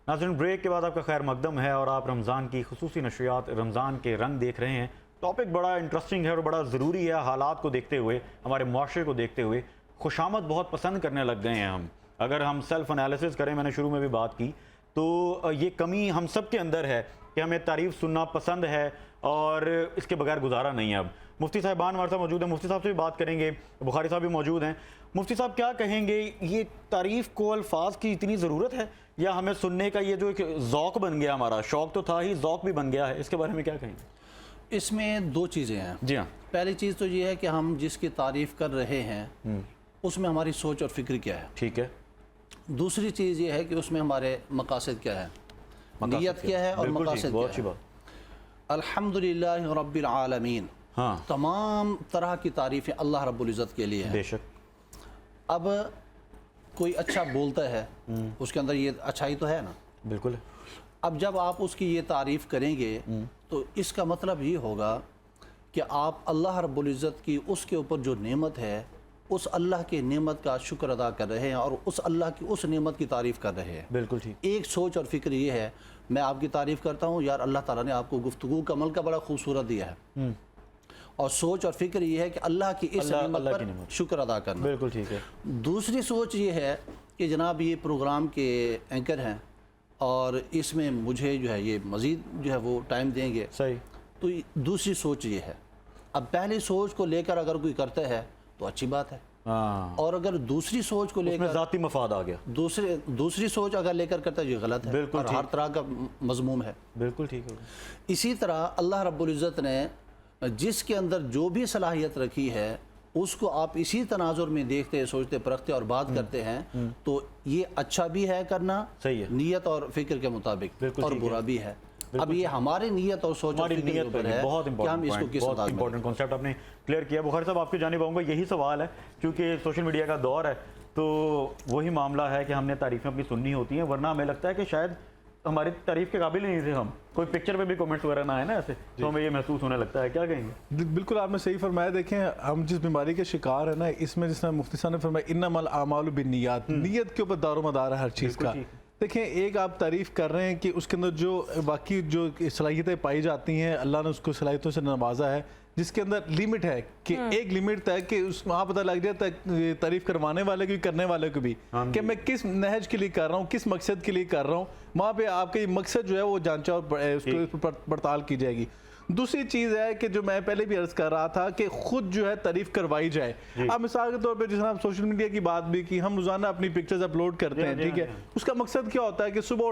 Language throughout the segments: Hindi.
नाज़रीन, ब्रेक के बाद आपका खैर मकदम है और आप रमज़ान की खुसूसी नशरियात रमज़ान के रंग देख रहे हैं। टॉपिक बड़ा इंटरेस्टिंग है और बड़ा ज़रूरी है। हालात को देखते हुए, हमारे मुआशरे को देखते हुए खुशामद बहुत पसंद करने लग गए हैं हम। अगर हम सेल्फ़ एनालिसिस करें, मैंने शुरू में भी बात की, तो ये कमी हम सब के अंदर है कि हमें तारीफ़ सुनना पसंद है और इसके बगैर गुजारा नहीं है। अब मुफ्ती साहिबान हमारे साथ मौजूद हैं, मुफ्ती साहब से भी बात करेंगे, बुखारी साहब भी मौजूद हैं। मुफ्ती साहब क्या कहेंगे, ये तारीफ़ को अल्फाज की इतनी ज़रूरत है या हमें सुनने का ये जो एक ज़ौक़ बन गया, हमारा शौक़ तो था ही, ज़ौक़ भी बन गया है, इसके बारे में क्या कहेंगे? इसमें दो चीज़ें हैं। जी हाँ। पहली चीज़ तो ये है कि हम जिसकी तारीफ़ कर रहे हैं उसमें हमारी सोच और फिक्र क्या है। ठीक है। दूसरी चीज़ ये है कि उसमें हमारे मकासद क्या है, नीयत क्या है और मकासद क्या है। अल्हम्दुलिल्लाह रब्बिल आलमीन, हाँ, तमाम तरह की तारीफ़ें अल्लाह रब्बुल इज़्ज़त के लिए है। बेशक। अब कोई अच्छा बोलता है, उसके अंदर ये अच्छाई तो है ना। बिल्कुल। अब जब आप उसकी ये तारीफ़ करेंगे तो इसका मतलब ये होगा कि आप अल्लाह रब्बुल इज़्ज़त की उसके ऊपर जो नेमत है, उस अल्लाह के नेमत का शुक्र अदा कर रहे हैं और उस अल्लाह की उस नेमत की तारीफ़ कर रहे हैं। बिल्कुल ठीक। एक सोच और फिक्र ये है, मैं आपकी तारीफ़ करता हूँ यार, अल्लाह ताला ने आपको गुफ्तगू का अमल का बड़ा खूबसूरत दिया है, और सोच और फिक्र ये है कि अल्लाह की इस नेमत पर शुक्र अदा करना। बिल्कुल ठीक है। दूसरी सोच ये है कि जनाब ये प्रोग्राम के एंकर हैं और इसमें मुझे जो है ये मज़ीद जो है वो टाइम देंगे। सही। तो दूसरी सोच ये है। अब पहली सोच को लेकर अगर कोई करता है तो अच्छी बात है, हाँ, और अगर दूसरी सोच को लेकर ज़ाती मफाद आ गया, दूसरी सोच अगर लेकर करता है ये गलत है। बिल्कुल और हर तरह का मजमूम है। बिल्कुल ठीक है। इसी तरह अल्लाह रब्बुल इज़्ज़त ने जिसके अंदर जो भी सलाहियत रखी है उसको आप इसी तनाजुर में देखते, सोचते, परखते और बात करते हैं तो ये अच्छा भी है करना, सही है, नीयत और फिक्र के मुताबिक, और बुरा भी है। अब ये हमारी नीयत और सोच और फिक्र के ऊपर है बहुत कि हम इसको किस अंदाज में। इंपॉर्टेंट कॉन्सेप्ट आपने क्लियर किया। बुखारी साहब, आपकी जानिब आऊँगा, यही सवाल है, क्योंकि सोशल मीडिया का दौर है तो वही मामला है कि हमने तारीफ़ें अपनी सुननी होती हैं, वरना हमें लगता है कि शायद हमारी तारीफ़ के काबिल ही नहीं थे हम, कोई पिक्चर पे भी कमेंट्स वगैरह ना आए ना ऐसे, तो हमें ये महसूस होने लगता है। क्या कहेंगे? बिल्कुल आपने सही फरमाया। देखें, हम जिस बीमारी के शिकार है ना, इसमें जिस तरह मुफ्ती साहब ने फरमाया इन्नमल आमालु बिन्नियात, नीयत के ऊपर दारोमदार है हर चीज़ का। देखें, एक आप तारीफ़ कर रहे हैं कि उसके अंदर जो बाकी जो सलाहियतें पाई जाती हैं, अल्लाह ने उसको सलाहियतों से नवाजा है, जिसके अंदर लिमिट है कि एक लिमिट तक कि उस वहाँ पता लग जाता है तारीफ करवाने वाले को भी, करने वाले को भी, कि मैं किस नहज के लिए कर रहा हूँ, किस मकसद के लिए कर रहा हूँ। वहाँ पे आपका ये मकसद जो है वो जांचा और उसको पड़ताल की जाएगी। दूसरी चीज़ है कि जो मैं पहले भी अर्ज कर रहा था कि खुद जो है तारीफ करवाई जाए। अब मिसाल के तौर पे जिस आप सोशल मीडिया की बात भी की, हम रोजाना अपनी पिक्चर्स अपलोड करते हैं, ठीक है। उसका मकसद क्या होता है कि सुबह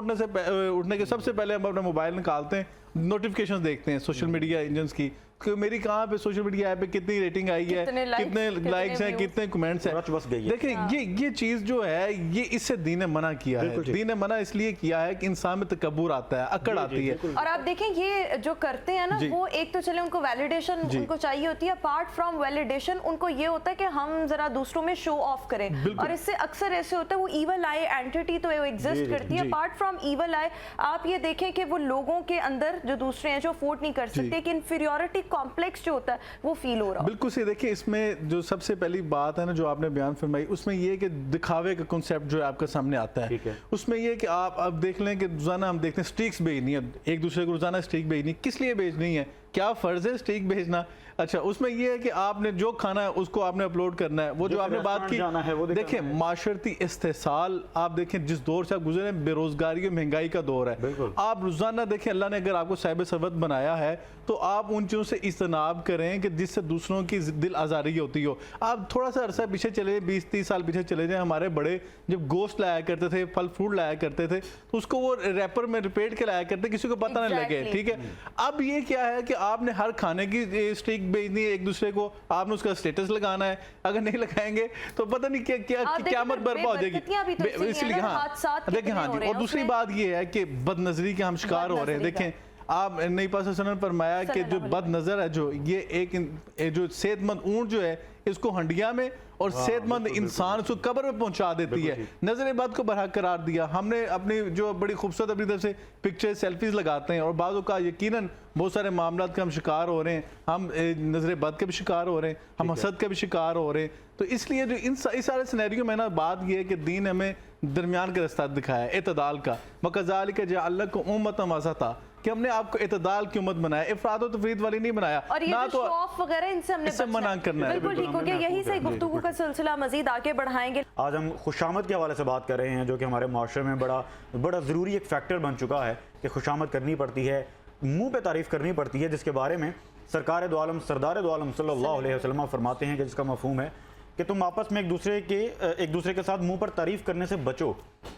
उठने के सबसे पहले हम अपना मोबाइल निकालते हैं, नोटिफिकेशंस देखते हैं सोशल मीडिया इंजन्स की कि मेरी कहाँ पे सोशल मीडिया ऐप पे कितनी रेटिंग आई है, कितने लाइक्स हैं, कितने कमेंट्स हैं। देखिए, ये चीज़ जो है ये इससे दीन ने मना किया है। दीन ने मना इसलिए किया है कि इंसान में तकब्बुर आता है, अकड़ आती है। और आप देखें ये जो करते हैं ना, वो एक तो चले उनको वैलिडेशन उनको चाहिए होती है, अपार्ट फ्रॉम वैलिडेशन उनको ये होता है कि हम जरा दूसरों में शो ऑफ करें, और इससे अक्सर ऐसे होता है वो ईवल आई एंटिटी तो एग्जिस्ट करती है। अपार्ट फ्रॉम ईवल आई आप ये देखें कि वो लोगों के अंदर जो दूसरे हैं जो अफोर्ड नहीं कर सकते, कि इंफीरियरिटी कॉम्प्लेक्स जो होता है वो फील हो रहा है। बिल्कुल सही। देखिए, इसमें जो सबसे पहली बात है ना जो आपने बयान फरमाई, उसमें ये है कि दिखावे का कॉन्सेप्ट जो है आपके सामने आता है। उसमें ये कि आप अब देख लें कि रोजाना हम देखते हैं स्ट्रीक्स भेजनी है, एक दूसरे को रोजाना स्ट्रीक भेजनी, किस लिए भेजनी है, क्या फर्ज है स्ट्रीक भेजना? अच्छा, उसमें यह है कि आपने जो खाना है उसको आपने अपलोड करना है। वो जो आपने बात की, देखिए माशरती इस्तेसाल, आप देखें जिस दौर से आप गुजरे, बेरोजगारी और महंगाई का दौर है, आप रोजाना देखें, अल्लाह ने अगर आपको साहिब सरवत बनाया है तो आप उन चीज़ों से इज्तनाब करें कि जिससे दूसरों की दिल आज़ारी होती हो। आप थोड़ा सा अरसा पीछे चले, 20-30 साल पीछे चले जाएं, हमारे बड़े जब गोश्त लाया करते थे, फल फ्रूट लाया करते थे, तो उसको वो रैपर में लपेट के लाया करते, किसी को पता नहीं लगे, ठीक है। अब ये क्या है कि आपने हर खाने की स्ट्रीक भेजनी है एक दूसरे को, आपने उसका स्टेटस लगाना है, अगर नहीं लगाएंगे तो पता नहीं क्या क्या क़यामत बर्पा हो जाएगी। इसलिए हाँ, देखें, हाँ जी। और दूसरी बात ये है कि बदनजरी के हम शिकार हो रहे हैं। देखें, आप नई पास फरमाया कि जो बद नज़र है, जो ये एक जो सेहतमंद ऊँट जो है इसको हंडिया में और सेहतमंद इंसान उसको कब्र में पहुंचा देती है। नजर बात को बरकरार दिया हमने अपनी जो बड़ी खूबसूरत अपनी तरफ से पिक्चर सेल्फीज लगाते हैं, और बाज़ों का यकीनन बहुत सारे मामला के हम शिकार हो रहे हैं, हम नजर बद के भी शिकार हो रहे हैं, हम हसद के भी शिकार हो रहे हैं। तो इसलिए जो इस सारे सिनेरियो में ना बात यह है कि दीन हमें दरमियान का रास्ता दिखाया, इतदाल का। वकज़ालिक जअलनाकुम उम्मतन वसता, कि हमने आपको इतदाल की उम्मत बनाया, इफरात और तफरीद वाली नहीं बनाया। और ये ना जो शो ऑफ वगैरह इनसे हमने मना करना है। बिल्कुल ठीक हो गया। यही से गुफ्तगू का सिलसिला मजीद आगे बढ़ाएंगे। आज हम खुशामद के हवाले से बात कर रहे हैं, जो कि हमारे माशरे में बड़ा ज़रूरी एक फैक्टर बन चुका है कि खुशामद करनी पड़ती है, मुंह पे तारीफ़ करनी पड़ती है, जिसके बारे में सरकार दो आलम सरदार दो आलम सल्लल्लाहु अलैहि वसल्लम फरमाते हैं कि जिसका मफहूम है कि तुम आपस में एक दूसरे के साथ मुंह पर तारीफ़ करने से बचो,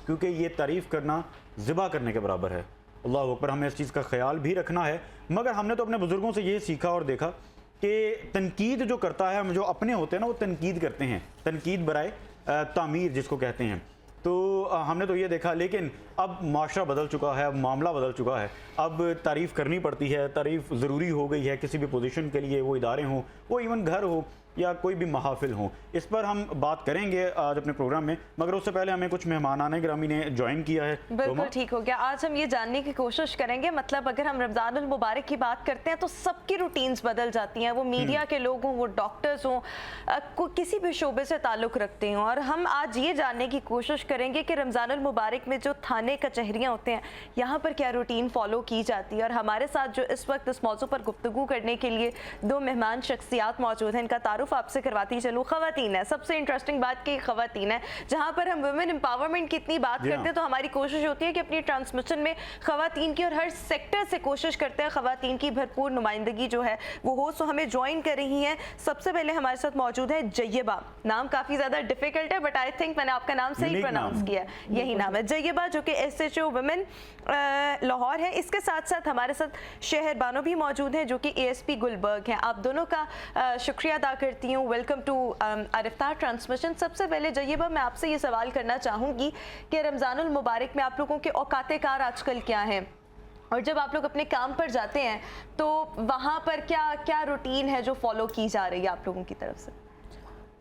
क्योंकि ये तारीफ़ करना ज़िबा करने के बराबर है। अल्लाह अकबर, हमें इस चीज़ का ख्याल भी रखना है। मगर हमने तो अपने बुज़ुर्गों से ये सीखा और देखा कि तनकीद जो करता है, हम जो अपने होते हैं ना, वो तनकीद करते हैं, तनकीद बराए तामीर जिसको कहते हैं। तो हमने तो ये देखा, लेकिन अब माशरा बदल चुका है, अब मामला बदल चुका है। अब तारीफ़ करनी पड़ती है, तारीफ़ ज़रूरी हो गई है किसी भी पोजीशन के लिए, वो इदारे हों, वो इवन घर हो या कोई भी महाफिल हो। इस पर हम बात करेंगे आज अपने प्रोग्राम में, मगर उससे पहले हमें कुछ मेहमानाने गिरामी ने ज्वाइन किया है। बिल्कुल ठीक हो गया। आज हम ये जानने की कोशिश करेंगे, मतलब अगर हम रमज़ानुल मुबारक की बात करते हैं तो सबकी रूटीन्स बदल जाती हैं, वो मीडिया के लोग हों, वो डॉक्टर्स हों, किसी भी शोबे से ताल्लुक़ रखते हों। और हम आज ये जानने की कोशिश करेंगे कि रमज़ानुल मुबारक में जो थाने कचहरियाँ होते हैं, यहाँ पर क्या रूटीन फॉलो की जाती है। और हमारे साथ जो इस वक्त इस मौजू पर गुफ्तगू करने के लिए दो मेहमान शख्सियात मौजूद हैं, इनका तारुफ आपसे करवाती चलूँ। खवातीन है, सबसे इंटरेस्टिंग बात कि खवातीन है। जहाँ पर हम वुमेन एम्पावरमेंट की इतनी बात करते हैं तो हमारी कोशिश होती है कि अपनी ट्रांसमिशन में खवातीन की और हर सेक्टर से कोशिश करते हैं खवातीन की भरपूर नुमाइंदगी जो है वो हो। सो हमें ज्वाइन कर रही हैं। सबसे पहले हमारे साथ मौजूद है जय्यबा। नाम काफ़ी ज़्यादा डिफिकल्ट है, बट आई थिंक मैंने आपका नाम सही प्रोनाउंस किया है। यही नाम है जय्यबा, जो कि SHO वुमेन लाहौर है। इसके साथ साथ हमारे साथ शहर बानो भी मौजूद हैं, जो कि ASP गुलबर्ग हैं। आप दोनों का शुक्रिया अदा करती हूँ। Welcome to Iftar transmission. सबसे पहले जय्यबा, मैं आपसे ये सवाल करना चाहूँगी कि रमज़ानुल मुबारक में आप लोगों के औकाते कार आजकल क्या हैं, और जब आप लोग अपने काम पर जाते हैं तो वहाँ पर क्या क्या रूटीन है जो फॉलो की जा रही है आप लोगों की तरफ से?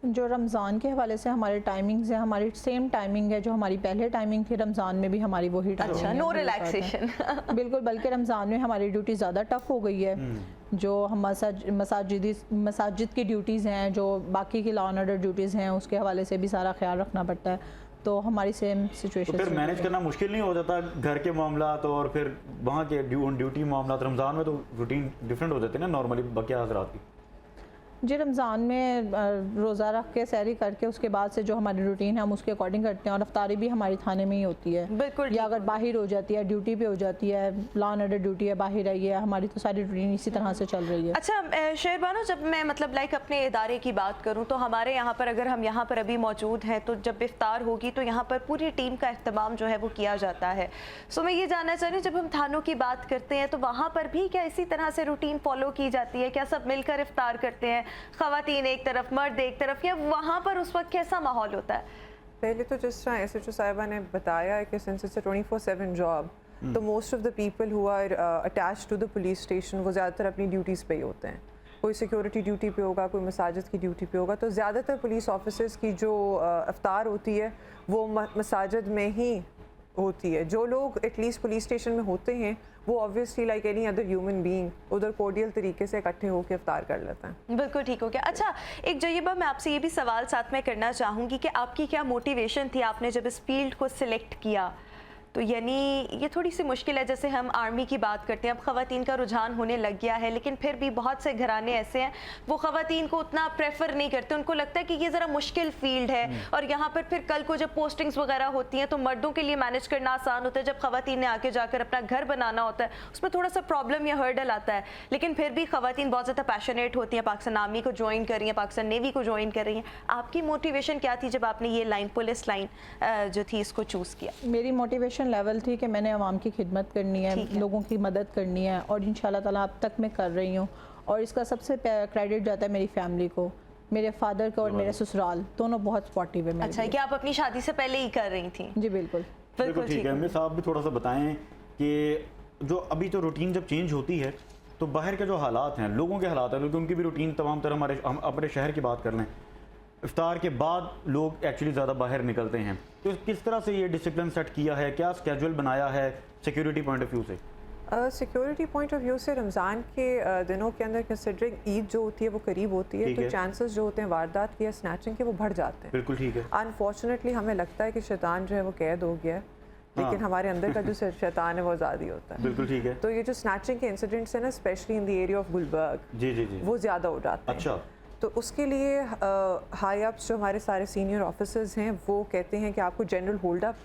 जो रमज़ान के हवाले से हमारे टाइमिंग्स हैं, हमारी सेम टाइमिंग है जो हमारी पहले टाइमिंग थी, रमज़ान में भी हमारी वही टाइमिंग है। No relaxation. बिल्कुल, बल्कि रमज़ान में हमारी ड्यूटी ज़्यादा टफ हो गई है। जो हम मसाजिद की ड्यूटीज़ हैं, जो बाकी की लॉ एंड ऑर्डर ड्यूटीज़ हैं, उसके हवाले से भी सारा ख्याल रखना पड़ता है। तो हमारी सेम सिचुएशन। तो फिर मैनेज करना मुश्किल नहीं हो जाता घर के मामला तो, और फिर वहाँ के ड्यूटी मामला? रमज़ान में तो रूटीन डिफरेंट हो जाते हैं ना नॉर्मली बकिया हज़रात की। जी, रमज़ान में रोज़ा रख के सहरी करके उसके बाद से जो हमारी रूटीन है हम उसके अकॉर्डिंग करते हैं। और अफ्तारी भी हमारी थाने में ही होती है। बिल्कुल। या अगर बाहर हो जाती है, ड्यूटी पे हो जाती है, लॉ एंड ऑर्डर ड्यूटी है, बाहर रही है, हमारी तो सारी रूटीन इसी तरह से चल रही है। अच्छा शेरबानो, जब मैं मतलब लाइक अपने इदारे की बात करूँ तो हमारे यहाँ पर, अगर हम यहाँ पर अभी मौजूद हैं, तो जब इफ्तार होगी तो यहाँ पर पूरी टीम का इख्तिमाम जो है वो किया जाता है। सो मैं ये जानना चाह रही हूँ, जब हम थानों की बात करते हैं तो वहाँ पर भी क्या इसी तरह से रूटीन फॉलो की जाती है? क्या सब मिलकर इफ्तार करते हैं, खवातीन एक तरफ मर्द एक तरफ, या वहाँ पर उस वक्त कैसा माहौल होता है? पहले तो जिस तरह SHO साहिबा ने बताया कि सिंस इट्स अ 24/7 जॉब, तो most of the people who are attached to the police station वो ज़्यादातर अपनी ड्यूटीज़ पे ही होते हैं। कोई सिक्योरिटी ड्यूटी पे होगा, कोई मसाजिद की ड्यूटी पे होगा। तो ज़्यादातर पुलिस ऑफिसर्स की जो इफ्तार होती है वो मसाजिद में ही होती है। जो लोग एटलीस्ट पुलिस स्टेशन में होते हैं वो obviously like any other human being उधर कोर्डियल तरीके से इकट्ठे होकर इफ्तार कर लेते हैं। बिल्कुल ठीक हो गया। अच्छा, एक जय्यबा, मैं आपसे ये भी सवाल साथ में करना चाहूँगी कि आपकी क्या मोटिवेशन थी आपने जब इस फील्ड को सिलेक्ट किया? तो यानी ये थोड़ी सी मुश्किल है, जैसे हम आर्मी की बात करते हैं, अब ख़वातीन का रुझान होने लग गया है, लेकिन फिर भी बहुत से घराने ऐसे हैं वो ख़वातीन को उतना प्रेफर नहीं करते। उनको लगता है कि ये ज़रा मुश्किल फील्ड है, और यहाँ पर फिर कल को जब पोस्टिंग्स वगैरह होती हैं तो मर्दों के लिए मैनेज करना आसान होता है, जब ख़वातीन ने आके जाकर अपना घर बनाना होता है उसमें थोड़ा सा प्रॉब्लम या हर्डल आता है। लेकिन फिर भी ख़वातीन बहुत ज़्यादा पैशनेट होती हैं, पाकिस्तान आर्मी को ज्वाइन कर रही हैं, पाकिस्तान नेवी को ज्वाइन कर रही हैं। आपकी मोटिवेशन क्या थी जब आपने ये लाइन, पुलिस लाइन जो थी, इसको चूज़ किया? मेरी मोटिवेशन लेवल थी कि मैंने आवाम की खिदमत करनी है, लोगों की मदद करनी है, और इंशाल्लाह ताला अब तक मैं कर रही हूँ। और इसका सबसे क्रेडिट जाता है मेरी फैमिली को, मेरे फादर को और मेरे ससुराल दोनों बहुत सपोर्टिव है मेरे लिए। अच्छा, क्या आप अपनी शादी से पहले ही कर रही थी? जी बिल्कुल। बिल्कुल ठीक है। मैं साहब भी थोड़ा सा बताएं कि जो अभी तो रूटीन जब चेंज होती है तो बाहर के जो हालात हैं, लोगों के हालात हैं, क्योंकि उनकी भी रूटीन तमाम तरह, हम अपने शहर की बात कर लें, इफ्तार के बाद लोग एक्चुअली ज़्यादा बाहर निकलते हैं। तो किस तरह से ये डिसिप्लिन सेट किया है, क्या स्केड्यूल बनाया है सिक्योरिटी पॉइंट ऑफ व्यू से? सिक्योरिटी पॉइंट ऑफ व्यू से रमज़ान के दिनों के अंदर कंसिडरिंग ईद जो होती है वो करीब होती है, ठीक तो है। चांसेस जो होते हैं वारदात के या स्नैचिंग के वो बढ़ जाते हैं। बिल्कुल ठीक है। अनफॉर्चुनेटली हमें लगता है कि शैतान जो है वो कैद हो गया है, लेकिन हमारे अंदर का जो शैतान है वो आज़ाद ही होता है। बिल्कुल ठीक है। तो ये जो स्नैचिंग के इंसिडेंट्स हैं ना, specially in the area of Gulberg, जी जी जी। वो ज़्यादा हो जाते हैं। अच्छा। तो उसके लिए हाई अप्स जो हमारे सारे सीनियर ऑफिसर्स हैं वो कहते हैं कि आपको जनरल होल्ड अप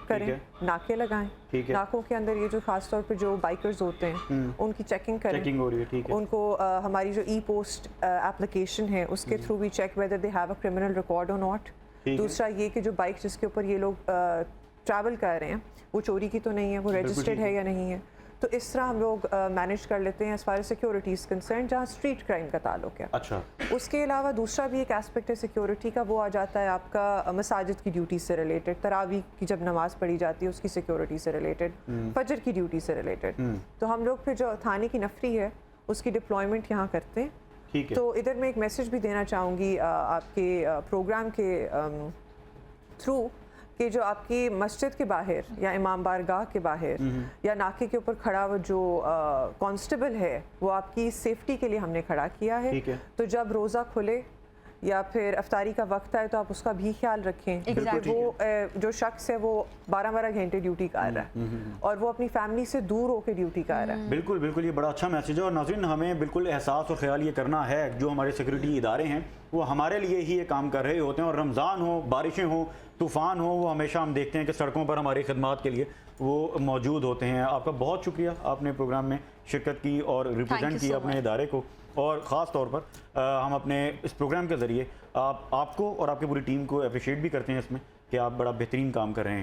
करें, नाके लगाएं, ठीक है। नाकों के अंदर ये जो खास तौर पे जो बाइकर्स होते हैं उनकी चेकिंग करें, चेकिंग हो रही है, ठीक है। उनको हमारी जो ई पोस्ट एप्लीकेशन है उसके through we check whether they have a criminal record और नॉट। है। दूसरा ये कि जो बाइक जिसके ऊपर ये लोग ट्रैवल कर रहे हैं वो चोरी की तो नहीं है, वो रजिस्टर्ड है या नहीं है। तो इस तरह हम लोग मैनेज कर लेते हैं as far as security is concern, जहाँ स्ट्रीट क्राइम का ताल्लुक है। अच्छा। उसके अलावा दूसरा भी एक एस्पेक्ट है सिक्योरिटी का, वो आ जाता है आपका मसाजिद की ड्यूटी से रिलेटेड, तरावी की जब नमाज़ पढ़ी जाती है उसकी सिक्योरिटी से रिलेटेड, फजर की ड्यूटी से रिलेटेड। तो हम लोग फिर जो थाने की नफरी है उसकी डिप्लॉयमेंट यहाँ करते हैं। ठीक है। तो इधर मैं एक मैसेज भी देना चाहूँगी आपके प्रोग्राम के थ्रू कि जो आपकी मस्जिद के बाहर या इमाम बारगाह के बाहर या नाके के ऊपर खड़ा वो जो कांस्टेबल है वो आपकी सेफ्टी के लिए हमने खड़ा किया है। ठीक है। तो जब रोज़ा खुले या फिर अफ्तारी का वक्त आए तो आप उसका भी ख्याल रखें कि वो जो शख्स है वो 12-12 घंटे ड्यूटी कर रहा है और वो अपनी फैमिली से दूर होकर ड्यूटी कर रहा है। बिल्कुल बिल्कुल, ये बड़ा अच्छा मैसेज है। और नाज़रीन, हमें बिल्कुल एहसास और ख्याल ये करना है, जो हमारे सिक्योरिटी इदारे हैं वो हमारे लिए ही ये काम कर रहे होते हैं। और रमज़ान हो, बारिशें हो, तूफ़ान हो, वो हमेशा हम देखते हैं कि सड़कों पर हमारी खिदमत के लिए वो मौजूद होते हैं। आपका बहुत शुक्रिया, आपने प्रोग्राम में शिरकत की और रिप्रेजेंट किया अपने इदारे को। और ख़ास तौर पर हम अपने इस प्रोग्राम के ज़रिए आपको और आपकी पूरी टीम को अप्रिशिएट भी करते हैं इसमें कि आप बड़ा बेहतरीन काम कर रहे हैं।